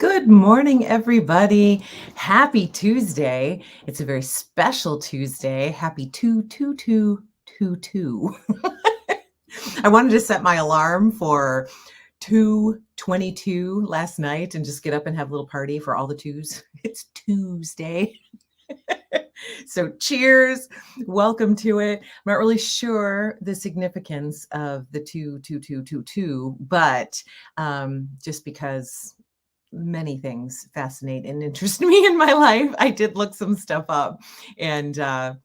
Good morning, everybody. Happy Tuesday. It's a very special Tuesday. Happy 22222. I wanted to set my alarm for 2:22 last night and just get up and have a little party for all the twos. It's Tuesday. So cheers. Welcome to it. I'm not really sure the significance of the 22222, but just because many things fascinate and interest me in my life, I did look some stuff up, and there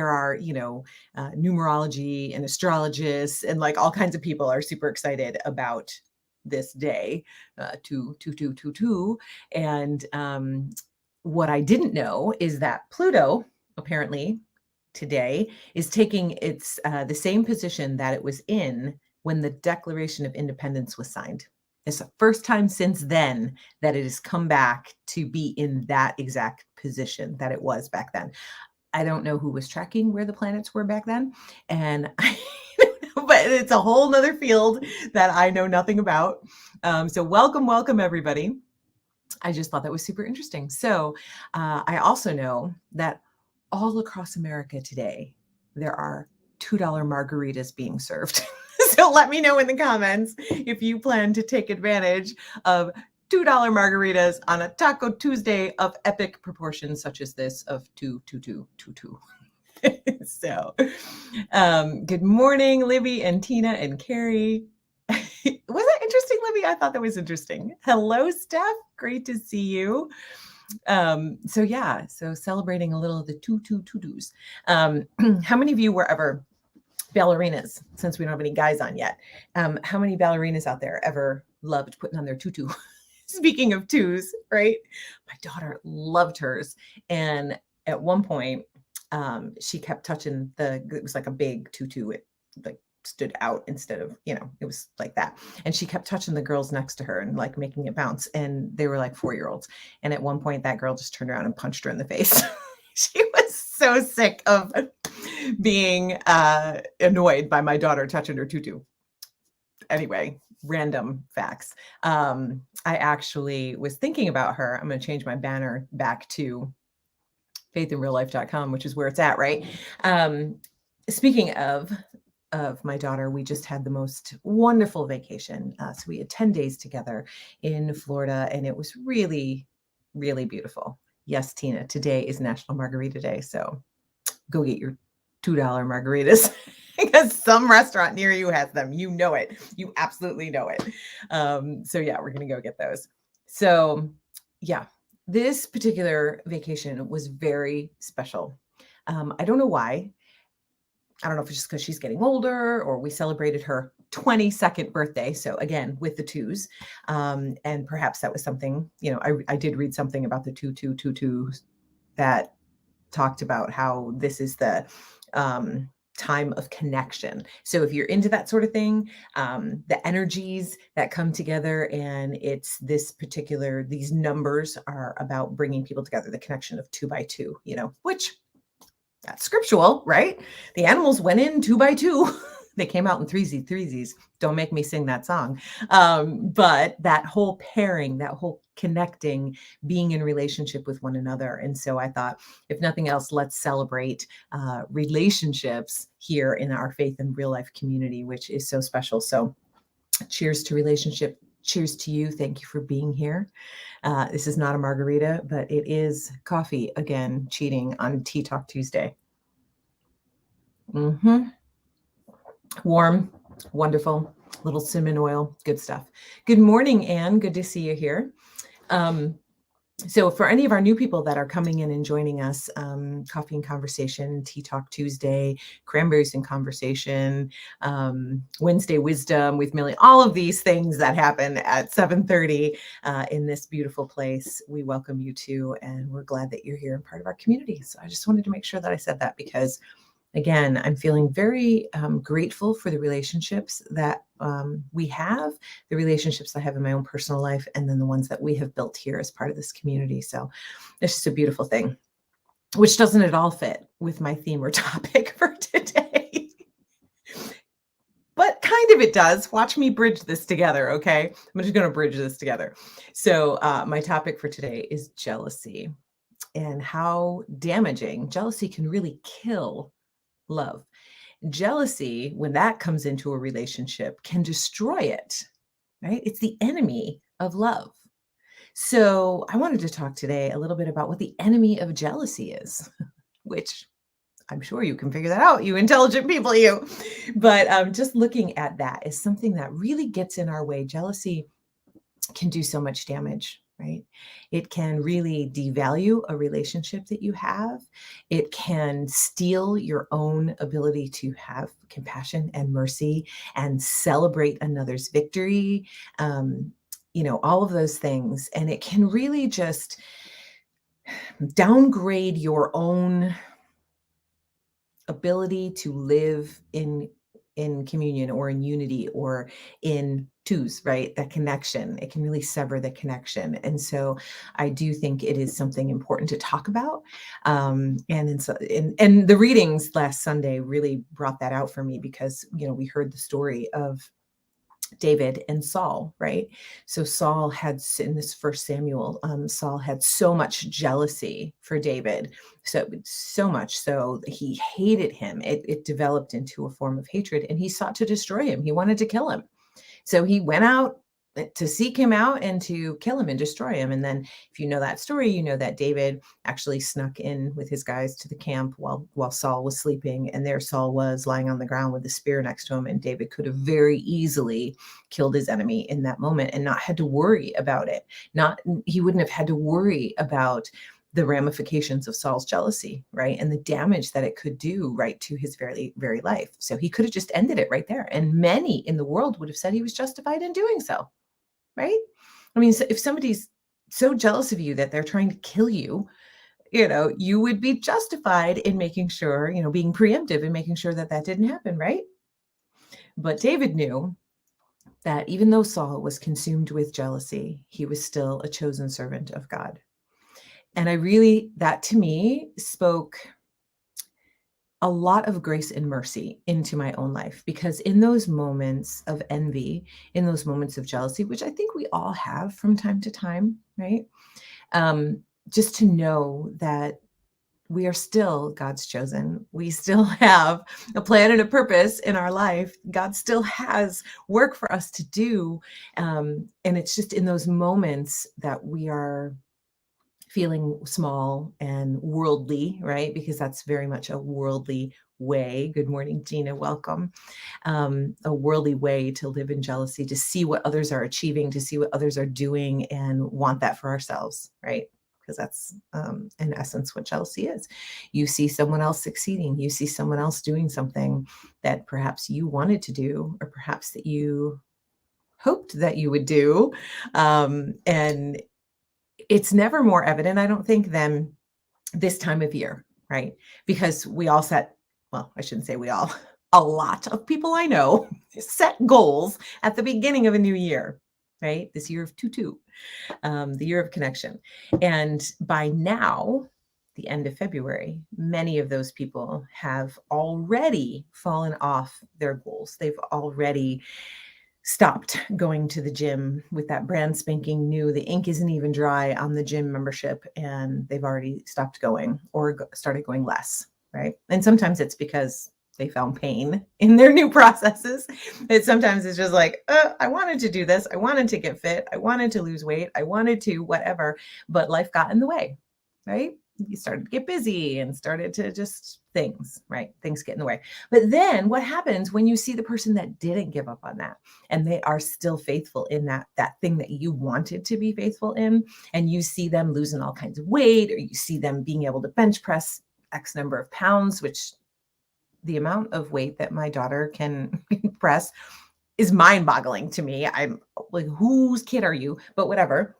are numerology and astrologists and like all kinds of people are super excited about this day, 2222. And what I didn't know is that Pluto apparently today is taking its the same position that it was in when the Declaration of Independence was signed. It's the first time since then that it has come back to be in that exact position that it was back then. I don't know who was tracking where the planets were back then, and but it's a whole nother field that I know nothing about. So welcome, everybody. I just thought that was super interesting. So I also know that all across America today, there are $2 margaritas being served. So let me know in the comments if you plan to take advantage of $2 margaritas on a Taco Tuesday of epic proportions, such as this of 22222. So good morning, Libby and Tina and Carrie. Was that interesting, Libby? I thought that was interesting. Hello, Steph. Great to see you. So celebrating a little of the 22222s. How many of you were ever ballerinas, since we don't have any guys on yet? How many ballerinas out there ever loved putting on their tutu? Speaking of twos, right? My daughter loved hers. And at one point, she kept touching it was like a big tutu. It like stood out instead of, it was like that. And she kept touching the girls next to her and like making it bounce. And they were like 4-year-olds. And at one point that girl just turned around and punched her in the face. She was so sick of being annoyed by my daughter touching her tutu. Anyway, random facts. I actually was thinking about her. I'm going to change my banner back to faithinreallife.com, which is where it's at, right? Speaking of my daughter, we just had the most wonderful vacation. So we had 10 days together in Florida, and it was really, really beautiful. Yes, Tina, today is National Margarita Day. So go get your $2 margaritas because some restaurant near you has them. You know it. You absolutely know it. So yeah, we're going to go get those. So yeah, this particular vacation was very special. I don't know why. I don't know if it's just because she's getting older or we celebrated her 22nd birthday. So again, with the twos. And perhaps that was something, I did read something about the 2222 that talked about how this is the time of connection. So if you're into that sort of thing, the energies that come together, and it's these numbers are about bringing people together, the connection of 2 by 2, which that's scriptural, right? The animals went in 2 by 2. They came out in threesies. Don't make me sing that song. But that whole pairing, that whole connecting, being in relationship with one another. And so I thought, if nothing else, let's celebrate relationships here in our Faith in Real Life community, which is so special. So cheers to relationship. Cheers to you. Thank you for being here. This is not a margarita, but it is coffee. Again, cheating on Tea Talk Tuesday. Warm, wonderful, little cinnamon oil, good stuff. Good morning, Anne. Good to see you here. So for any of our new people that are coming in and joining us, Coffee and Conversation, Tea Talk Tuesday, Cranberries and Conversation, Wednesday Wisdom with Millie, all of these things that happen at 7:30 in this beautiful place, we welcome you to, and we're glad that you're here and part of our community. So I just wanted to make sure that I said that because, again, I'm feeling very grateful for the relationships that we have, the relationships I have in my own personal life, and then the ones that we have built here as part of this community. So it's just a beautiful thing, which doesn't at all fit with my theme or topic for today, but kind of it does. Watch me bridge this together, okay? I'm just going to bridge this together. So, my topic for today is jealousy and how damaging jealousy can really kill love. Jealousy, when that comes into a relationship, can destroy it, right? It's the enemy of love. So, I wanted to talk today a little bit about what the enemy of jealousy is, which I'm sure you can figure that out, you intelligent people, you. But just looking at that is something that really gets in our way. Jealousy can do so much damage, right? It can really devalue a relationship that you have. It can steal your own ability to have compassion and mercy and celebrate another's victory. All of those things. And it can really just downgrade your own ability to live in communion or in unity or in twos, right? That connection, it can really sever the connection. And so I do think it is something important to talk about. And the readings last Sunday really brought that out for me because, we heard the story of David and Saul, right? So Saul had, in this First Samuel, Saul had so much jealousy for David, so much so that he hated him. It developed into a form of hatred, and he sought to destroy him. He wanted to kill him. So he went out to seek him out and to kill him and destroy him. And then if you know that story, you know that David actually snuck in with his guys to the camp while Saul was sleeping. And there Saul was lying on the ground with a spear next to him. And David could have very easily killed his enemy in that moment and not had to worry about it. He wouldn't have had to worry about the ramifications of Saul's jealousy, right? And the damage that it could do right to his very, very life. So he could have just ended it right there. And many in the world would have said he was justified in doing so, right? I mean, if somebody's so jealous of you that they're trying to kill you, you would be justified in making sure, being preemptive and making sure that that didn't happen, right? But David knew that even though Saul was consumed with jealousy, he was still a chosen servant of God. And that to me spoke a lot of grace and mercy into my own life, because in those moments of envy, in those moments of jealousy, which I think we all have from time to time, right? Just to know that we are still God's chosen. We still have a plan and a purpose in our life. God still has work for us to do. And it's just in those moments that we are feeling small and worldly, right? Because that's very much a worldly way. Good morning, Gina. Welcome. A worldly way to live in jealousy, to see what others are achieving, to see what others are doing and want that for ourselves, right? Because that's in essence what jealousy is. You see someone else succeeding. You see someone else doing something that perhaps you wanted to do, or perhaps that you hoped that you would do. And it's never more evident, I don't think, than this time of year, right? Because we all I shouldn't say we all, a lot of people I know set goals at the beginning of a new year, right? This year of 22, the year of connection. And by now, the end of February, many of those people have already fallen off their goals. They've already stopped going to the gym with that brand spanking new, the ink isn't even dry on the gym membership, and they've already stopped going or started going less, right? And sometimes it's because they found pain in their new processes. Sometimes it's just like, I wanted to do this. I wanted to get fit. I wanted to lose weight. I wanted to whatever, but life got in the way, right? You started to get busy and started to just things, right? Things get in the way. But then what happens when you see the person that didn't give up on that and they are still faithful in that thing that you wanted to be faithful in, and you see them losing all kinds of weight, or you see them being able to bench press X number of pounds, which the amount of weight that my daughter can press is mind-boggling to me. I'm like, whose kid are you? But whatever.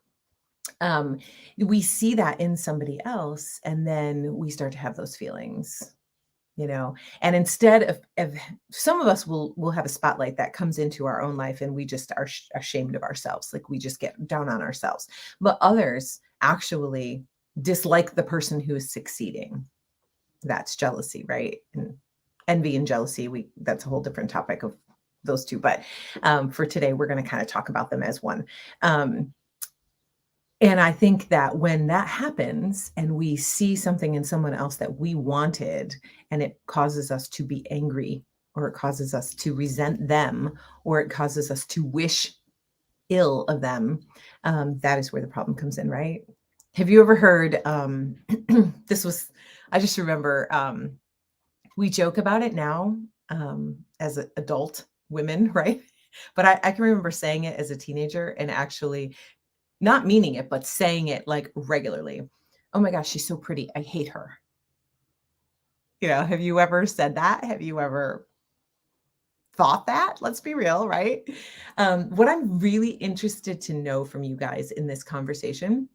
We see that in somebody else, and then we start to have those feelings, and instead of some of us will have a spotlight that comes into our own life, and we just are ashamed of ourselves. Like, we just get down on ourselves, but others actually dislike the person who is succeeding. That's jealousy, right? And envy and jealousy, that's a whole different topic of those two. But for today, we're going to kind of talk about them as one. And I think that when that happens and we see something in someone else that we wanted, and it causes us to be angry, or it causes us to resent them, or it causes us to wish ill of them, that is where the problem comes in, right? Have you ever heard, I just remember, we joke about it now as adult women, right? But I can remember saying it as a teenager and actually not meaning it, but saying it like regularly. Oh my gosh, she's so pretty. I hate her. Have you ever said that? Have you ever thought that? Let's be real, right? What I'm really interested to know from you guys in this conversation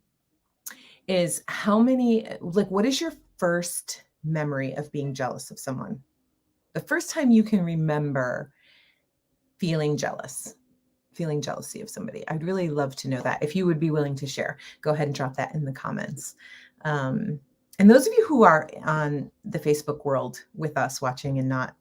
is what is your first memory of being jealous of someone? The first time you can remember feeling jealousy of somebody. I'd really love to know that. If you would be willing to share, go ahead and drop that in the comments. And those of you who are on the Facebook world with us watching and not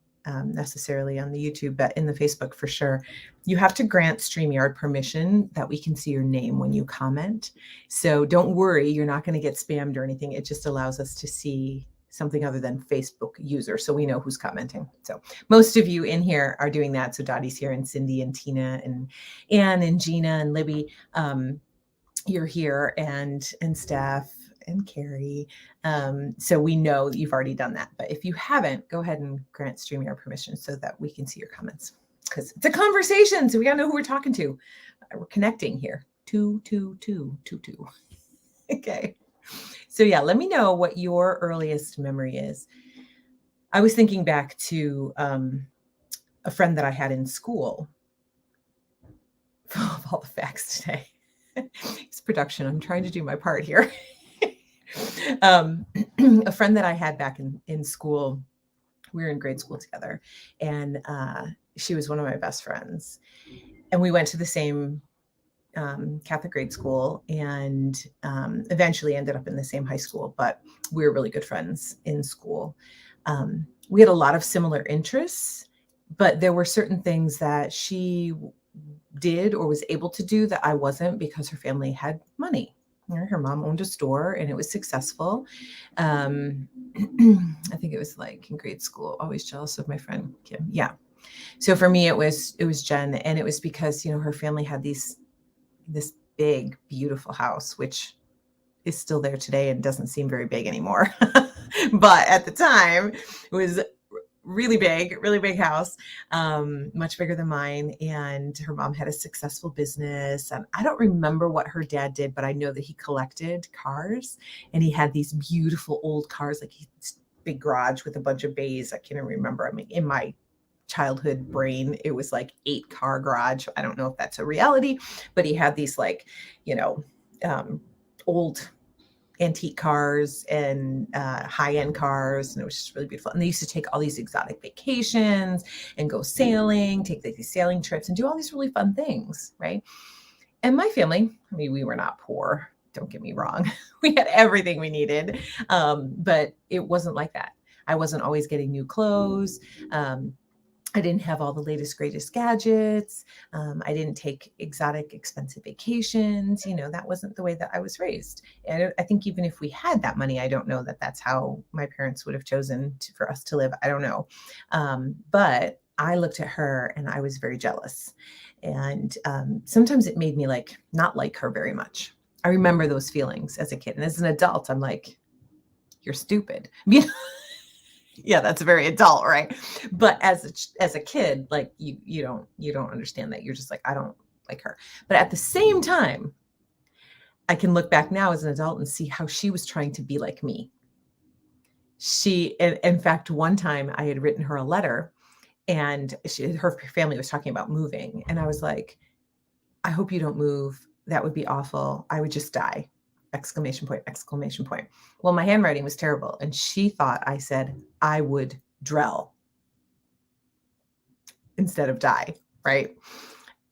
necessarily on the YouTube, but in the Facebook for sure, you have to grant StreamYard permission that we can see your name when you comment. So don't worry, you're not going to get spammed or anything. It just allows us to see something other than Facebook user, so we know who's commenting. So most of you in here are doing that. So Dottie's here, and Cindy and Tina and Anne and Gina and Libby, you're here, and Steph and Carrie. So we know that you've already done that. But if you haven't, go ahead and grant StreamYard permission so that we can see your comments, because it's a conversation. So we gotta know who we're talking to. We're connecting here. 22222. Okay. So yeah, let me know what your earliest memory is. I was thinking back to a friend that I had in school. Full of all the facts today. It's production. I'm trying to do my part here. A friend that I had back in school, we were in grade school together, and she was one of my best friends. And we went to the same Catholic grade school, and eventually ended up in the same high school, but we were really good friends in school. We had a lot of similar interests, but there were certain things that she did or was able to do that I wasn't, because her family had money. Her mom owned a store and it was successful. I think it was like in grade school, always jealous of my friend Kim. Yeah. So for me, it was Jen, and it was because, her family had this big, beautiful house, which is still there today and doesn't seem very big anymore. But at the time, it was really big house, much bigger than mine. And her mom had a successful business. And I don't remember what her dad did, but I know that he collected cars, and he had these beautiful old cars, like his big garage with a bunch of bays. I can't remember. I mean, in my childhood brain, it was like 8-car garage. I don't know if that's a reality, but he had these old antique cars and high-end cars, and it was just really beautiful. And they used to take all these exotic vacations and go sailing, take these sailing trips and do all these really fun things, right? And my family, I mean, we were not poor, don't get me wrong. We had everything we needed, but it wasn't like that. I wasn't always getting new clothes. I didn't have all the latest, greatest gadgets. I didn't take exotic, expensive vacations. That wasn't the way that I was raised. And I think even if we had that money, I don't know that that's how my parents would have chosen for us to live. I don't know. But I looked at her and I was very jealous. And sometimes it made me not like her very much. I remember those feelings as a kid. And as an adult, I'm like, you're stupid. Yeah, that's very adult, right? But as a kid, you don't understand that. You're just like, I don't like her. But at the same time, I can look back now as an adult and see how she was trying to be like me. In fact, one time I had written her a letter, and her family was talking about moving, and I was like, I hope you don't move. That would be awful. I would just die. Exclamation point, exclamation point. Well, my handwriting was terrible, and she thought I said I would drell instead of die, right?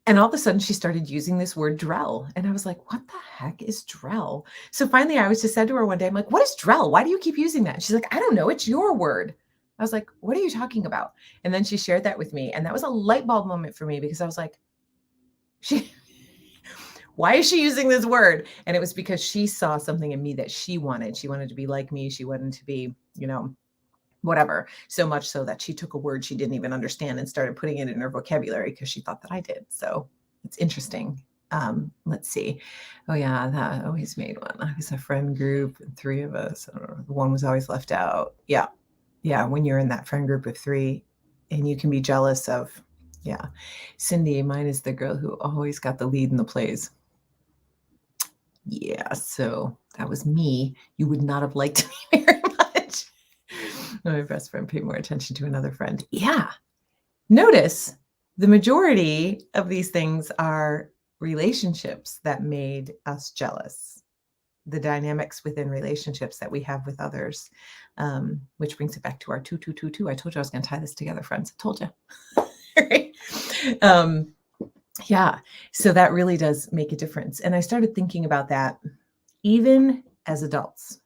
And all of a sudden she started using this word drell, and I was like, what the heck is drell? So finally I was just said to her one day, I'm like, what is drell? Why do you keep using that? And she's like, I don't know. It's your word. I was like, what are you talking about? And then she shared that with me. And that was a light bulb moment for me because I was like, she, why is she using this word? And it was because she saw something in me that she wanted. She wanted to be like me. She wanted to be, whatever. So much so that she took a word she didn't even understand and started putting it in her vocabulary because she thought that I did. So it's interesting. Let's see. Oh yeah, that always made one. I was a friend group, 3 of us. One was always left out. Yeah. Yeah. When you're in that friend group of 3 and you can be jealous of, yeah. Cindy, mine is the girl who always got the lead in the plays. Yeah, so that was me. You would not have liked me very much. My best friend paid more attention to another friend. Yeah. Notice the majority of these things are relationships that made us jealous. The dynamics within relationships that we have with others, which brings it back to our 2, 2, 2, 2. I told you I was going to tie this together, friends. I told you. Right? Yeah. So that really does make a difference. And I started thinking about that even as adults,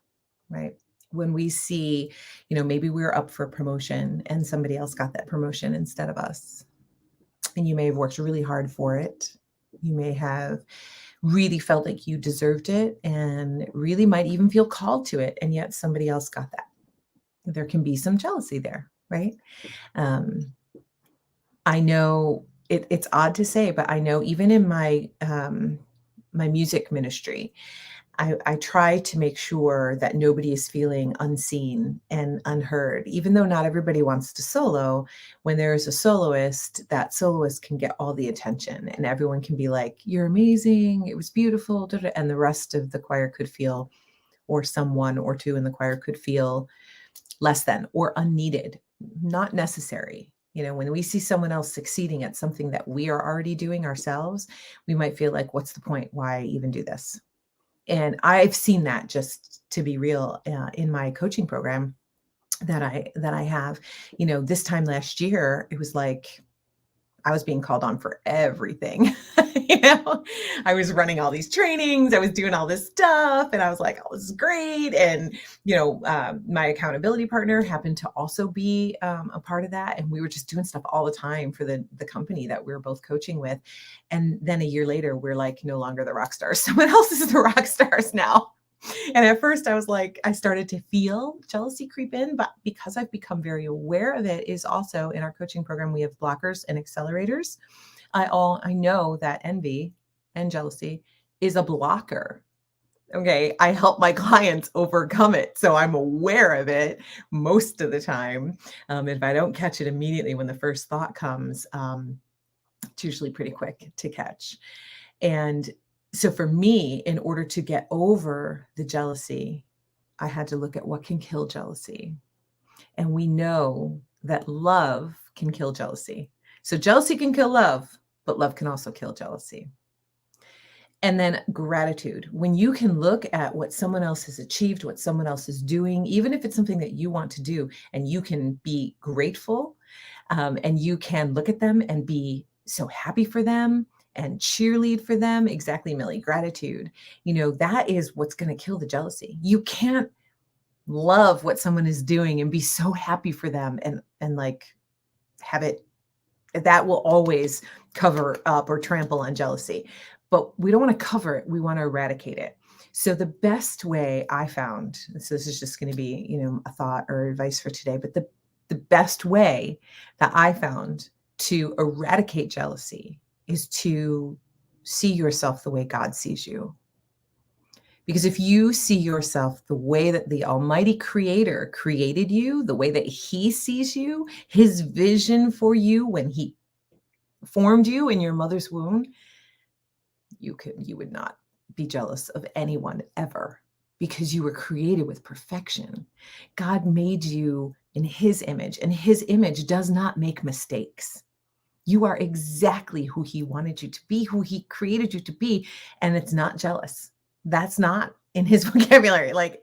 right? When we see, maybe we're up for promotion and somebody else got that promotion instead of us. And you may have worked really hard for it. You may have really felt like you deserved it and really might even feel called to it. And yet somebody else got that. There can be some jealousy there, right? I know it's odd to say, but I know even in my my music ministry, I try to make sure that nobody is feeling unseen and unheard. Even though not everybody wants to solo, when there is a soloist, that soloist can get all the attention and everyone can be like, "You're amazing. It was beautiful." And the rest of the choir could feel, or someone or two in the choir could feel less than or unneeded, not necessary. When we see someone else succeeding at something that we are already doing ourselves, we might feel like, what's the point? Why even do this? And I've seen that, just to be real, in my coaching program that I have. This time last year, it was like I was being called on for everything. I was running all these trainings, I was doing all this stuff, and I was like, "Oh, this is great." And my accountability partner happened to also be a part of that, and we were just doing stuff all the time for the company that we were both coaching with. And then a year later, we're like no longer the rock stars. Someone else is the rock stars now. And at first I was like, I started to feel jealousy creep in, but because I've become very aware of it, is also in our coaching program, we have blockers and accelerators. I know that envy and jealousy is a blocker. Okay. I help my clients overcome it. So I'm aware of it most of the time. If I don't catch it immediately when the first thought comes, it's usually pretty quick to catch. And so for me, in order to get over the jealousy, I had to look at what can kill jealousy. And we know that love can kill jealousy. So jealousy can kill love, but love can also kill jealousy. And then gratitude. When you can look at what someone else has achieved, what someone else is doing, even if it's something that you want to do, and you can be grateful, and you can look at them and be so happy for them and cheerlead for them. Exactly, Millie, gratitude. That is what's going to kill the jealousy. You can't love what someone is doing and be so happy for them and like have it, that will always cover up or trample on jealousy. But we don't want to cover it. We want to eradicate it. So the best way I found, so this is just going to be, a thought or advice for today, but the best way that I found to eradicate jealousy is to see yourself the way God sees you. Because if you see yourself the way that the Almighty Creator created you, the way that He sees you, His vision for you when He formed you in your mother's womb, you would not be jealous of anyone ever, because you were created with perfection. God made you in His image, and His image does not make mistakes. You are exactly who He wanted you to be, who He created you to be, and it's not jealous. That's not in His vocabulary. Like,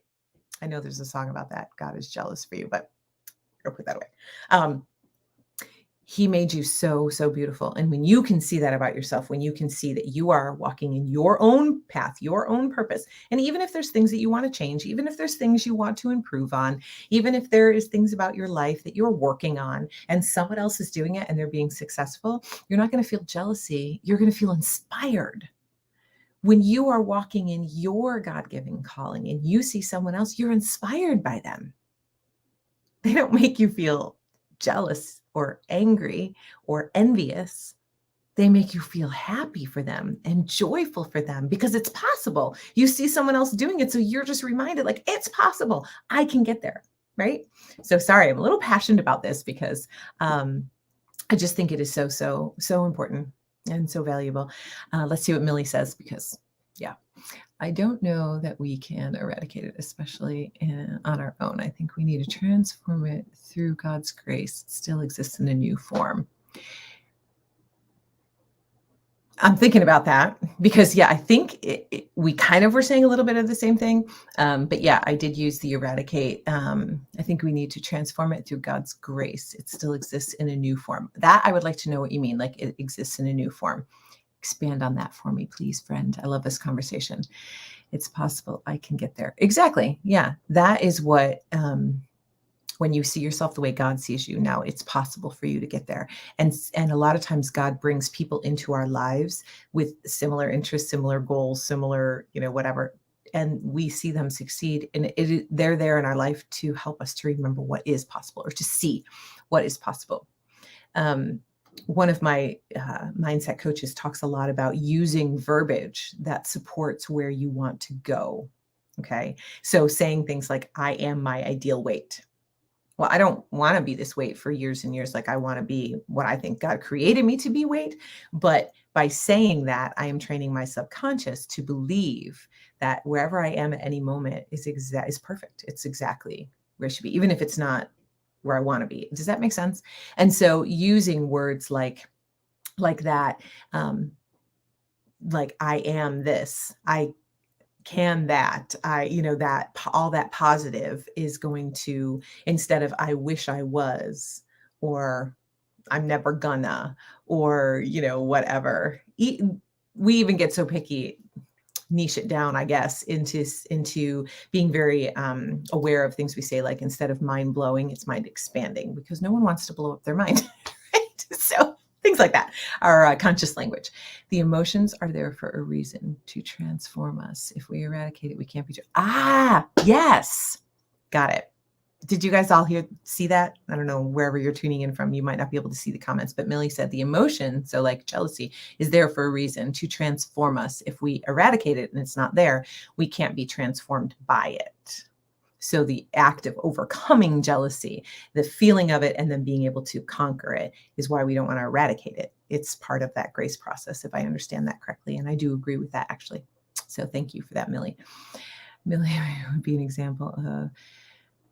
I know there's a song about that. God is jealous for you, but I'll put that away. He made you so, so beautiful. And when you can see that about yourself, when you can see that you are walking in your own path, your own purpose, and even if there's things that you want to change, even if there's things you want to improve on, even if there is things about your life that you're working on and someone else is doing it and they're being successful, you're not going to feel jealousy. You're going to feel inspired. When you are walking in your God-given calling and you see someone else, you're inspired by them. They don't make you feel jealous or angry or envious. They make you feel happy for them and joyful for them because it's possible. You see someone else doing it, so you're just reminded, like, it's possible. I can get there, right? So sorry, I'm a little passionate about this because I just think it is so, so, so important and so valuable. Let's see what Millie says because, yeah. I don't know that we can eradicate it, especially on our own. I think we need to transform it through God's grace. It still exists in a new form. I'm thinking about that because, yeah, I think we kind of were saying a little bit of the same thing. But yeah, I did use the eradicate. I think we need to transform it through God's grace. It still exists in a new form. That I would like to know what you mean, like it exists in a new form. Expand on that for me, please, friend. I love this conversation. It's possible I can get there. Exactly. Yeah. That is what, when you see yourself the way God sees you now, it's possible for you to get there. And a lot of times God brings people into our lives with similar interests, similar goals, similar, whatever. And we see them succeed, and they're there in our life to help us to remember what is possible or to see what is possible. One of my mindset coaches talks a lot about using verbiage that supports where you want to go. Okay. So saying things like, I am my ideal weight. Well, I don't want to be this weight for years and years. Like, I want to be what I think God created me to be weight. But by saying that, I am training my subconscious to believe that wherever I am at any moment is perfect. It's exactly where it should be, even if it's not where I want to be. Does that make sense? And so using words like that, like I am this, I can that, that all that positive is going to, instead of I wish I was, or I'm never gonna, or, whatever. We even get so picky, niche it down, I guess, into being very aware of things we say, like instead of mind blowing, it's mind expanding, because no one wants to blow up their mind, right? So things like that are conscious language. The emotions are there for a reason, to transform us. If we eradicate it, we can't be. Yes, got it. Did you guys all see that? I don't know, wherever you're tuning in from, you might not be able to see the comments, but Millie said the emotion, so like jealousy, is there for a reason, to transform us. If we eradicate it and it's not there, we can't be transformed by it. So the act of overcoming jealousy, the feeling of it, and then being able to conquer it is why we don't want to eradicate it. It's part of that grace process, if I understand that correctly. And I do agree with that, actually. So thank you for that, Millie. Millie would be an example.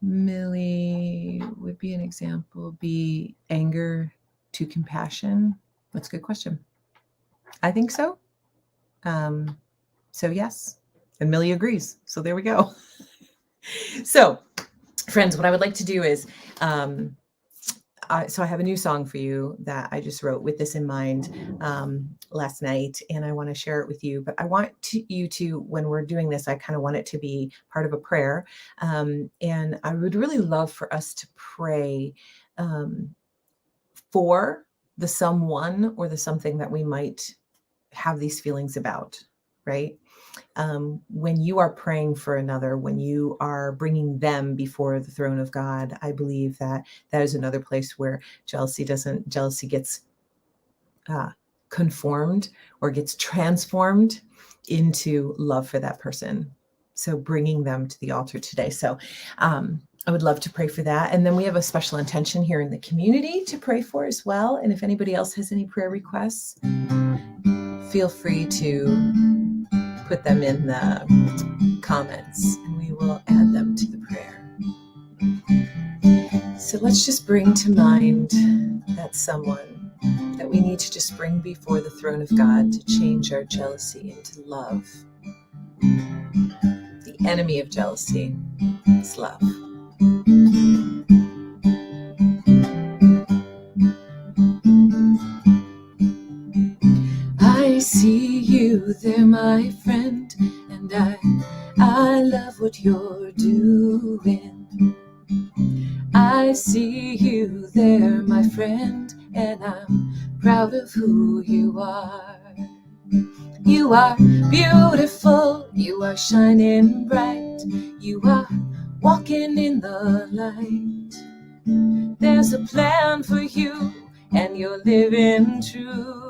Millie would be an example, be anger to compassion. That's a good question. I think so. So yes, and Millie agrees. So there we go. So friends, what I would like to do is, so I have a new song for you that I just wrote with this in mind last night, and I want to share it with you. But I want you to, when we're doing this, I kind of want it to be part of a prayer. And I would really love for us to pray for the someone or the something that we might have these feelings about, right? When you are praying for another, when you are bringing them before the throne of God, I believe that is another place where jealousy gets conformed or gets transformed into love for that person. So bringing them to the altar today. So I would love to pray for that. And then we have a special intention here in the community to pray for as well. And if anybody else has any prayer requests, feel free to put them in the comments and we will add them to the prayer. So let's just bring to mind that someone that we need to just bring before the throne of God to change our jealousy into love. The enemy of jealousy is love. my friend, and I love what you're doing. I see you there, my friend, and I'm proud of who you are. You are beautiful, you are shining bright, you are walking in the light. There's a plan for you, and you're living true.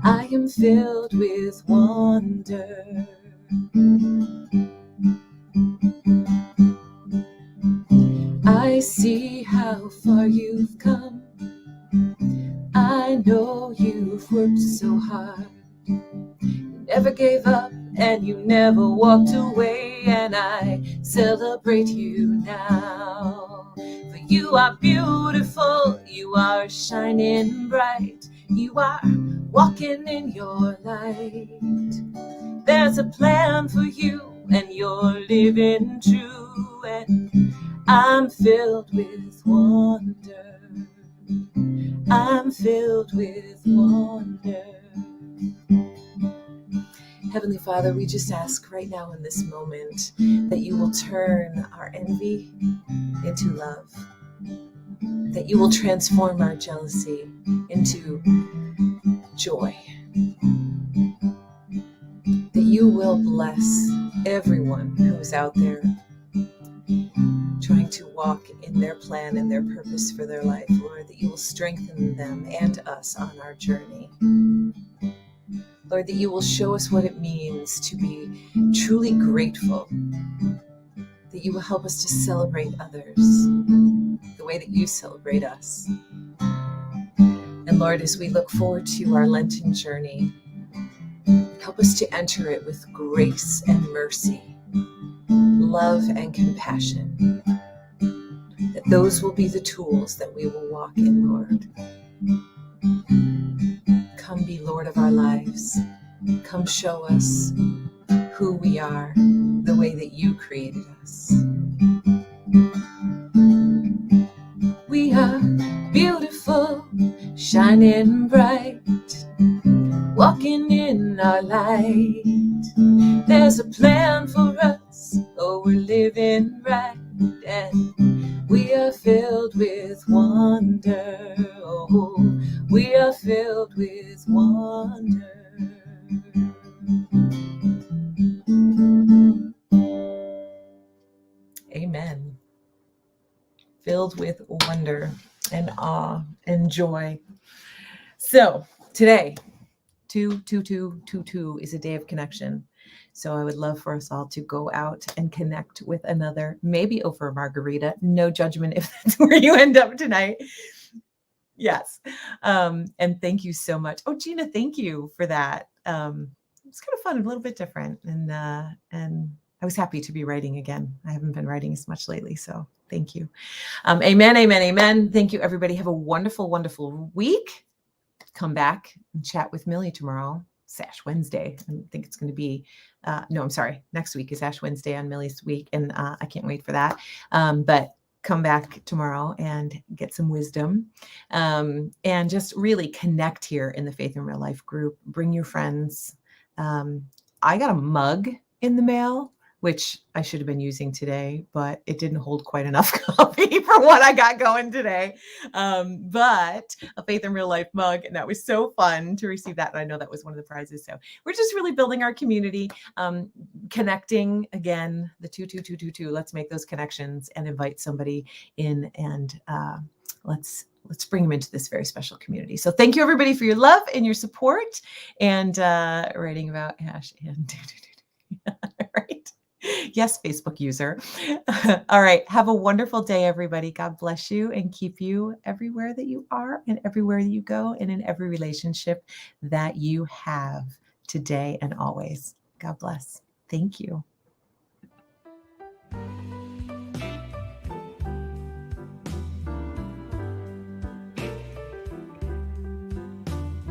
I am filled with wonder. I see how far you've come. I know you've worked so hard. You never gave up and you never walked away, and I celebrate you now. For you are beautiful, you are shining bright, you are walking in your light. There's a plan for you and you're living true, and I'm filled with wonder. I'm filled with wonder. Heavenly Father, we just ask right now in this moment that you will turn our envy into love, that you will transform our jealousy into joy, that you will bless everyone who is out there trying to walk in their plan and their purpose for their life, Lord, that you will strengthen them and us on our journey. Lord, that you will show us what it means to be truly grateful, that you will help us to celebrate others the way that you celebrate us. And Lord, as we look forward to our Lenten journey, help us to enter it with grace and mercy, love and compassion, that those will be the tools that we will walk in, Lord. Come be Lord of our lives. Come show us who we are, the way that you created us. We are beautiful, shining bright, walking in our light. There's a plan for us, oh, we're living right, and we are filled with wonder. Oh, we are filled with wonder. Amen. Filled with wonder and awe and joy. So today, 22222 is a day of connection. So I would love for us all to go out and connect with another, maybe over a margarita. No judgment if that's where you end up tonight. Yes. And thank you so much. Oh, Gina, thank you for that. It's kind of fun, a little bit different. And I was happy to be writing again. I haven't been writing as much lately, so thank you. Amen, amen, amen. Thank you, everybody. Have a wonderful, wonderful week. Come back and chat with Millie tomorrow. It's Ash Wednesday. I think it's going to be, no, I'm sorry. Next week is Ash Wednesday on Millie's week, and I can't wait for that. But come back tomorrow and get some wisdom, and just really connect here in the Faith in Real Life group. Bring your friends. I got a mug in the mail, which I should have been using today, but it didn't hold quite enough coffee for what I got going today. But a Faith in Real Life mug, and that was so fun to receive that. And I know that was one of the prizes. So we're just really building our community, connecting again, the 22222. Let's make those connections and invite somebody in, and let's bring them into this very special community. So thank you, everybody, for your love and your support, and writing about Ash and right. Yes, Facebook user. All right. Have a wonderful day, everybody. God bless you and keep you everywhere that you are and everywhere that you go and in every relationship that you have today and always. God bless. Thank you.